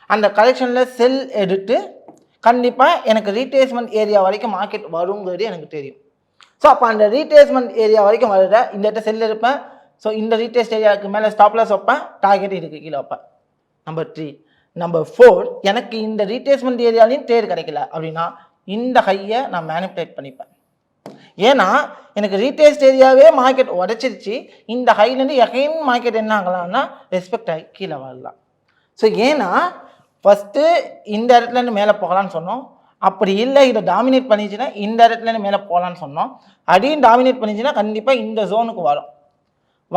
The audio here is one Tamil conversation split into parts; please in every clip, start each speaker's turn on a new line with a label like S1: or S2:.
S1: அந்த கரெக்ஷனில் செல் எடுத்து கண்டிப்பாக எனக்கு ரீட்ரேஸ்மெண்ட் ஏரியா வரைக்கும் மார்க்கெட் வருங்கிறது எனக்கு தெரியும். ஸோ அப்போ அந்த ரீட்ரேஸ்மெண்ட் ஏரியா வரைக்கும் வருட இந்த இடத்த செல் எடுப்பேன். ஸோ இந்த ரீட்ரேஸ்ட் ஏரியாவுக்கு மேலே ஸ்டாப்லாஸ் வைப்பேன், டார்கெட் இதுக்கு கீழே வைப்பேன். நம்பர் 3. நம்பர் 4, எனக்கு இந்த ரீட்ரேஸ்மெண்ட் ஏரியாலையும் ட்ரேட் கிடைக்கல அப்படின்னா இந்த ஹையை நான் மேனிப்புலேட் பண்ணிப்பேன். ஏன்னா எனக்கு ரீட்ரேஸ்ட் ஏரியாவே மார்க்கெட் உடைச்சிருச்சு, இந்த ஹைலேருந்து எகைன் மார்க்கெட் என்ன ஆகலாம்னா ரெஸ்பெக்ட் ஆகி கீழே வரலாம். ஸோ ஏன்னா ஃபஸ்ட்டு இந்த இடத்துலேருந்து மேலே போகலான்னு சொன்னோம், அப்படி இல்லை இதை டாமினேட் பண்ணிச்சுன்னா இந்த இடத்துலேருந்து மேலே போகலான்னு சொன்னோம், அடியும் டாமினேட் பண்ணிச்சுன்னா கண்டிப்பாக இந்த ஜோனுக்கு வரும்.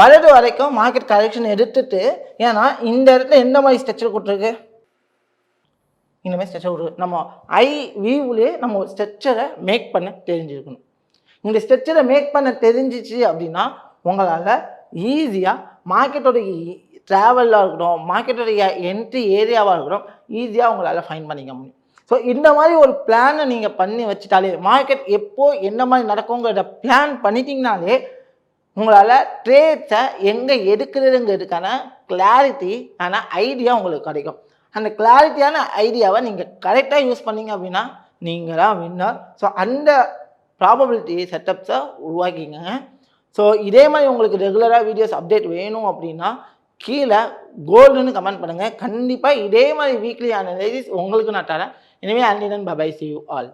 S1: வரது வரைக்கும் மார்க்கெட் கரெக்ஷன் எடுத்துட்டு, ஏன்னா இந்த இடத்துல எந்த மாதிரி ஸ்ட்ரக்சர் கொடுத்துருக்கு, இந்த மாதிரி ஸ்ட்ரக்சர் கொடுத்துருக்கு. நம்ம ஐ வியூவிலே நம்ம ஒரு ஸ்ட்ரக்சரை மேக் பண்ண தெரிஞ்சிருக்கணும். இந்த ஸ்ட்ரக்சரை மேக் பண்ண தெரிஞ்சிச்சு அப்படின்னா உங்களால் ஈஸியாக மார்க்கெட்டோடைய ட்ராவலாக இருக்கட்டும், மார்க்கெட்டோடைய என்ட்ரி ஏரியாவாக இருக்கட்டும், ஈஸியாக உங்களால் ஃபைன் பண்ணிக்க முடியும். ஸோ இந்த மாதிரி ஒரு பிளானை நீங்கள் பண்ணி வச்சுட்டாலே, மார்க்கெட் எப்போ என்ன மாதிரி நடக்குங்கிறத பிளான் பண்ணிட்டீங்கனாலே உங்களால் ட்ரேட்ஸை எங்கே எடுக்கிறதுங்கிறதுக்கான கிளாரிட்டி ஐடியா உங்களுக்கு கிடைக்கும். அந்த கிளாரிட்டியான ஐடியாவை நீங்கள் கரெக்டாக யூஸ் பண்ணீங்க அப்படின்னா நீங்கள் தான் வின்னர். ஸோ அந்த ப்ராபபிலிட்டி செட்டப்ஸை உருவாக்கிங்க. ஸோ இதே மாதிரி உங்களுக்கு ரெகுலராக வீடியோஸ் அப்டேட் வேணும் அப்படின்னா கீழே கோல்டுன்னு கமெண்ட் பண்ணுங்கள். கண்டிப்பாக இதே மாதிரி வீக்லி அனலைசிஸ் உங்களுக்கு நான் தரேன். எனவே and then bye bye, see you all.